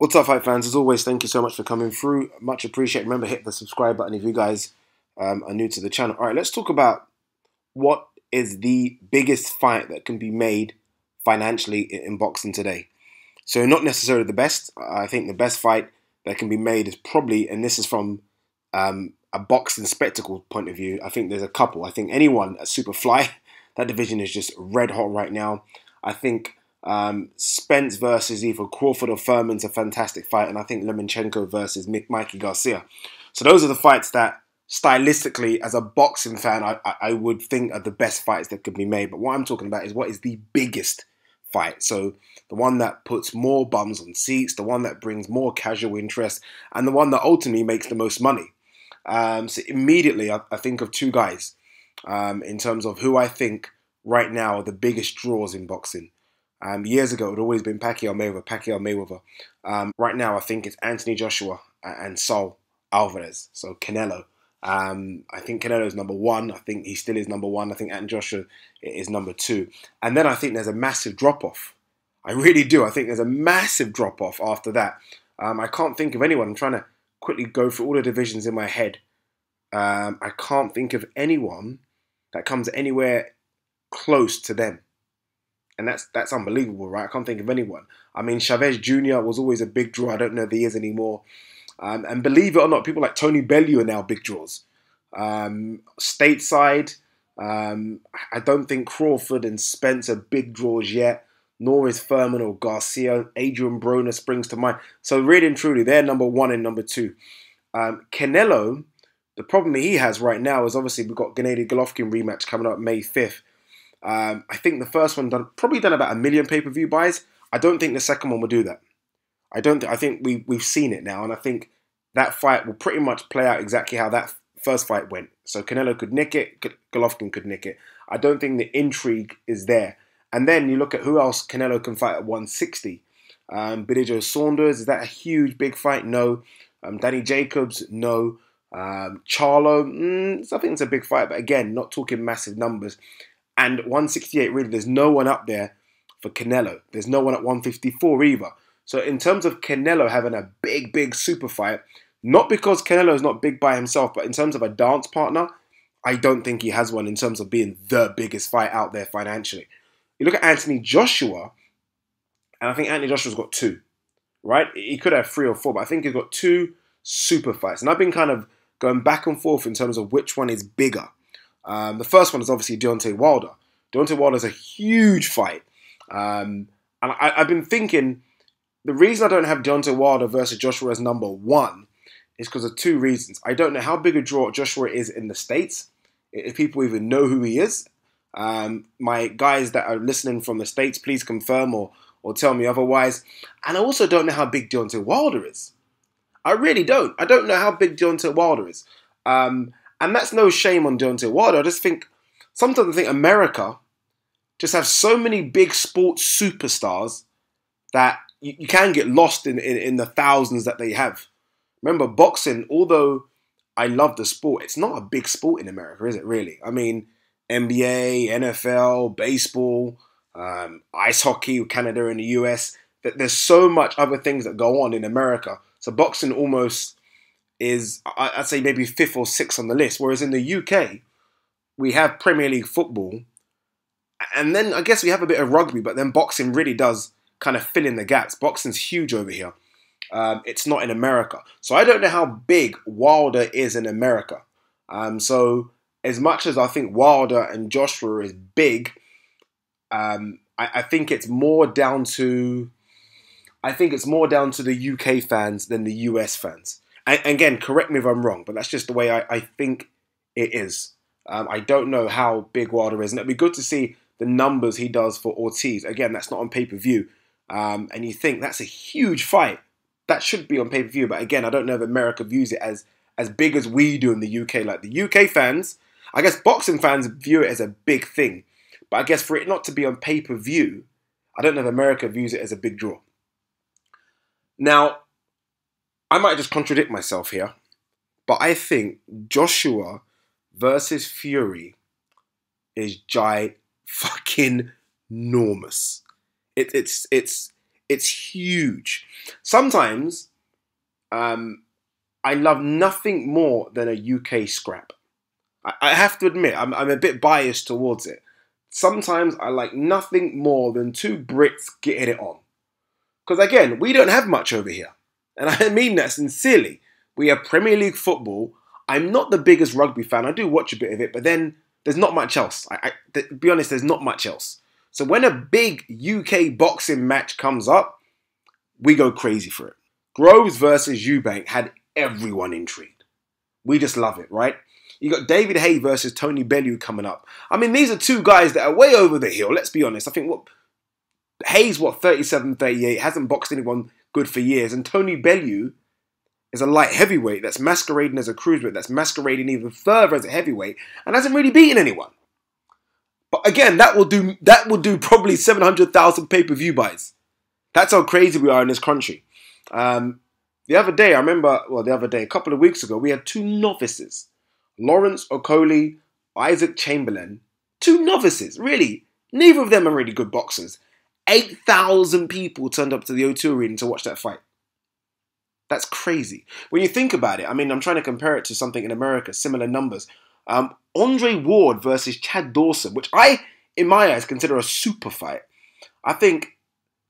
What's up, fight fans? As always, thank you so much for coming through. Much appreciated. Remember, hit the subscribe button if you guys are new to the channel. All right, let's talk about what is the biggest fight that can be made financially in boxing today. So not necessarily the best. I think the best fight that can be made is probably, and this is from a boxing spectacle point of view, I think there's a couple. I think anyone at Superfly, that division is just red hot right now. I think Spence versus either Crawford or Furman's a fantastic fight, and I think Lomachenko versus Mikey Garcia. So those are the fights that, stylistically, as a boxing fan, I would think are the best fights that could be made. But what I'm talking about is what is the biggest fight. So the one that puts more bums on seats, the one that brings more casual interest, and the one that ultimately makes the most money. So immediately I think of two guys in terms of who I think right now are the biggest draws in boxing. Years ago, it had always been Pacquiao Mayweather. Right now, I think it's Anthony Joshua and Saul Alvarez, so Canelo. I think Canelo is number one. I think he still is number one. I think Anthony Joshua is number two. And then I think there's a massive drop-off. I really do. I think there's a massive drop-off after that. I can't think of anyone. I'm trying to quickly go through all the divisions in my head. I can't think of anyone that comes anywhere close to them. And that's unbelievable, right? I can't think of anyone. I mean, Chavez Jr. was always a big draw. I don't know if he is anymore. And believe it or not, people like Tony Bellew are now big draws. Stateside, I don't think Crawford and Spence are big draws yet, nor is Furman or Garcia. Adrian Broner springs to mind. So really and truly, they're number one and number two. Canelo, the problem he has right now is obviously we've got Gennady Golovkin rematch coming up May 5th. I think the first one probably done about 1 million pay-per-view buys. I don't think the second one will do that. I think we've seen it now, and I think that fight will pretty much play out exactly how that first fight went. So Canelo could nick it, Golovkin could nick it. I don't think the intrigue is there. And then you look at who else Canelo can fight at 160. Billy Joe Saunders, is that a huge big fight? No. Danny Jacobs, no. Charlo, I think it's a big fight, but again, not talking massive numbers. And 168, really, there's no one up there for Canelo. There's no one at 154 either. So in terms of Canelo having a big super fight, not because Canelo is not big by himself, but in terms of a dance partner, I don't think he has one in terms of being the biggest fight out there financially. You look at Anthony Joshua, and I think Anthony Joshua's got two, right? He could have 3 or 4, but I think he's got 2 super fights. And I've been kind of going back and forth in terms of which one is bigger. The first one is obviously Deontay Wilder. Deontay Wilder is a huge fight. And I've been thinking, the reason I don't have Deontay Wilder versus Joshua as number one is because of 2 reasons. I don't know how big a draw Joshua is in the States, if people even know who he is. My guys that are listening from the States, please confirm or tell me otherwise. And I also don't know how big Deontay Wilder is. I really don't. I don't know how big Deontay Wilder is. And that's no shame on Deontay Wilder. I just think, sometimes I think America just have so many big sports superstars that you can get lost in the thousands that they have. Remember, boxing, although I love the sport, it's not a big sport in America, is it really? I mean, NBA, NFL, baseball, ice hockey, Canada and the US, that there's so much other things that go on in America. So boxing almost is, I'd say, maybe 5th or 6th on the list. Whereas in the UK, we have Premier League football. And then I guess we have a bit of rugby, but then boxing really does kind of fill in the gaps. Boxing's huge over here. It's not in America. So I don't know how big Wilder is in America. So as much as I think Wilder and Joshua is big, I think it's more down to the UK fans than the US fans. And again, correct me if I'm wrong, but that's just the way I think it is. I don't know how big Wilder is, and it'd be good to see the numbers he does for Ortiz. Again, that's not on pay-per-view. And you think that's a huge fight. That should be on pay-per-view, but again, I don't know if America views it as big as we do in the UK. Like the UK fans, I guess boxing fans view it as a big thing. But I guess for it not to be on pay-per-view, I don't know if America views it as a big draw. Now, I might just contradict myself here, but I think Joshua versus Fury is fucking enormous. It's It's huge. Sometimes I love nothing more than a UK scrap. I have to admit, I'm a bit biased towards it. Sometimes I like nothing more than two Brits getting it on. Because again, we don't have much over here. And I mean that sincerely. We have Premier League football. I'm not the biggest rugby fan. I do watch a bit of it, but then there's not much else. To be honest, there's not much else. So when a big UK boxing match comes up, we go crazy for it. Groves versus Eubank had everyone intrigued. We just love it, right? You got David Haye versus Tony Bellew coming up. I mean, these are two guys that are way over the hill, let's be honest. I think Hayes, 37, 38, hasn't boxed anyone good for years. And Tony Bellew is a light heavyweight that's masquerading as a cruiserweight, that's masquerading even further as a heavyweight, and hasn't really beaten anyone. But again, that will do probably 700,000 pay-per-view buys. That's how crazy we are in this country. The other day, a couple of weeks ago, we had two novices. Lawrence Okoli, Isaac Chamberlain. Two novices, really. Neither of them are really good boxers. 8,000 people turned up to the O2 Arena to watch that fight. That's crazy. When you think about it, I mean, I'm trying to compare it to something in America, similar numbers. Andre Ward versus Chad Dawson, which in my eyes, consider a super fight. I think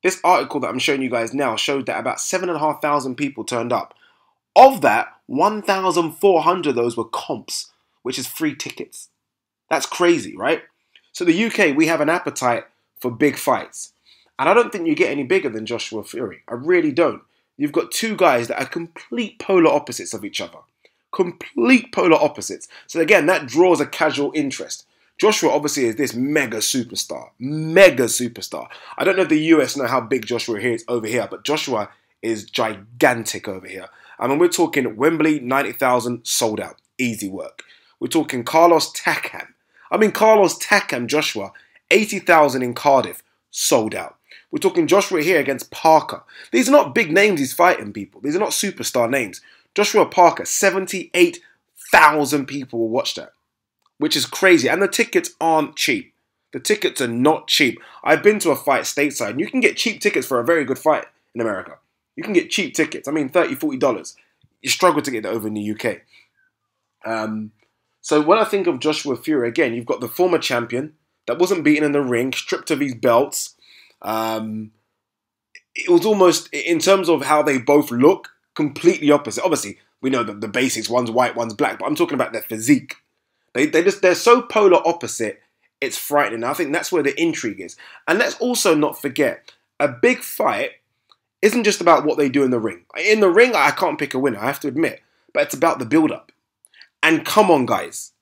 this article that I'm showing you guys now showed that about 7,500 people turned up. Of that, 1,400 of those were comps, which is free tickets. That's crazy, right? So the UK, we have an appetite for big fights. And I don't think you get any bigger than Joshua Fury. I really don't. You've got two guys that are complete polar opposites of each other. Complete polar opposites. So again, that draws a casual interest. Joshua obviously is this mega superstar. Mega superstar. I don't know if the US know how big Joshua is over here, but Joshua is gigantic over here. I mean, we're talking Wembley, 90,000, sold out. Easy work. We're talking Carlos Takam. Joshua, 80,000 in Cardiff, sold out. We're talking Joshua here against Parker. These are not big names he's fighting, people. These are not superstar names. Joshua Parker, 78,000 people will watch that, which is crazy. And the tickets aren't cheap. The tickets are not cheap. I've been to a fight stateside, and you can get cheap tickets for a very good fight in America. You can get cheap tickets. I mean, $30, $40. You struggle to get that over in the UK. So when I think of Joshua Fury, again, you've got the former champion that wasn't beaten in the ring, stripped of his belts. It was almost, in terms of how they both look, completely opposite. Obviously, we know that the basics, one's white, one's black, but I'm talking about their physique. They're so polar opposite, it's frightening. I think that's where the intrigue is. And let's also not forget, a big fight isn't just about what they do in the ring. In the ring, I can't pick a winner, I have to admit. But it's about the build-up. And come on, guys.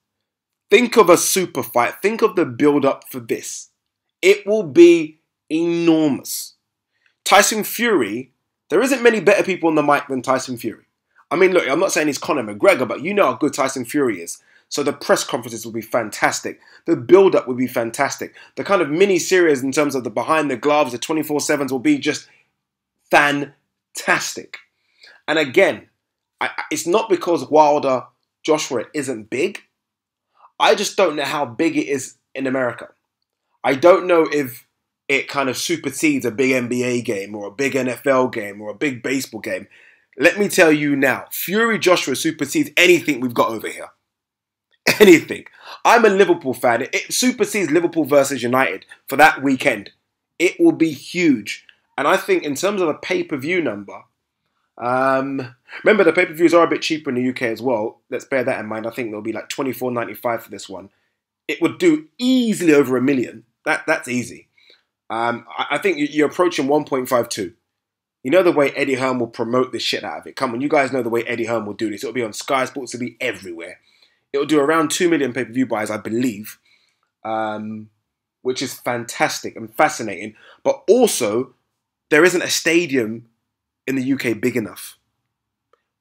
Think of a super fight. Think of the build-up for this. It will be enormous. Tyson Fury, there isn't many better people on the mic than Tyson Fury. I mean, look, I'm not saying he's Conor McGregor, but you know how good Tyson Fury is. So the press conferences will be fantastic. The build-up will be fantastic. The kind of mini-series in terms of the behind the gloves, the 24/7s will be just fantastic. And again, it's not because Wilder, Joshua isn't big. I just don't know how big it is in America. I don't know if it kind of supersedes a big NBA game or a big NFL game or a big baseball game. Let me tell you now, Fury Joshua supersedes anything we've got over here. Anything. I'm a Liverpool fan. It supersedes Liverpool versus United for that weekend. It will be huge. And I think in terms of a pay-per-view number, remember the pay-per-views are a bit cheaper in the UK as well. Let's bear that in mind. I think there'll be like $24.95 for this one. It would do easily over $1 million. That's easy. I think you're approaching 1.52. You know the way Eddie Hearn will promote this shit out of it. Come on, you guys know the way Eddie Hearn will do this. It'll be on Sky Sports. It'll be everywhere. It'll do around 2 million pay-per-view buys, I believe, which is fantastic and fascinating. But also, there isn't a stadium in the UK big enough.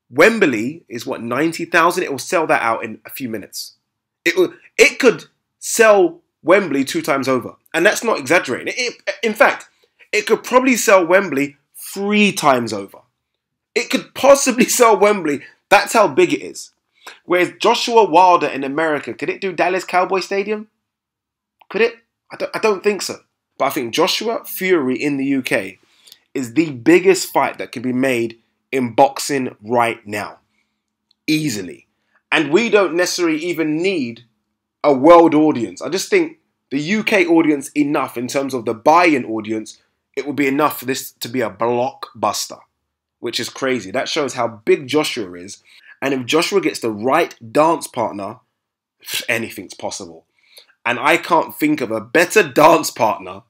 Wembley is what, 90,000? It will sell that out in a few minutes. It could sell Wembley 2 times over. And that's not exaggerating. In fact, it could probably sell Wembley 3 times over. It could possibly sell Wembley. That's how big it is. Whereas Joshua Wilder in America, could it do Dallas Cowboy Stadium? Could it? I don't think so. But I think Joshua Fury in the UK is the biggest fight that can be made in boxing right now. Easily. And we don't necessarily even need a world audience. I just think the UK audience enough in terms of the buy-in audience, it would be enough for this to be a blockbuster, which is crazy. That shows how big Joshua is. And if Joshua gets the right dance partner, anything's possible. And I can't think of a better dance partner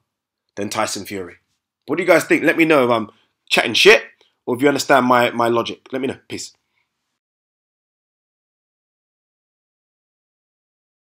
than Tyson Fury. What do you guys think? Let me know if I'm chatting shit or if you understand my logic. Let me know. Peace.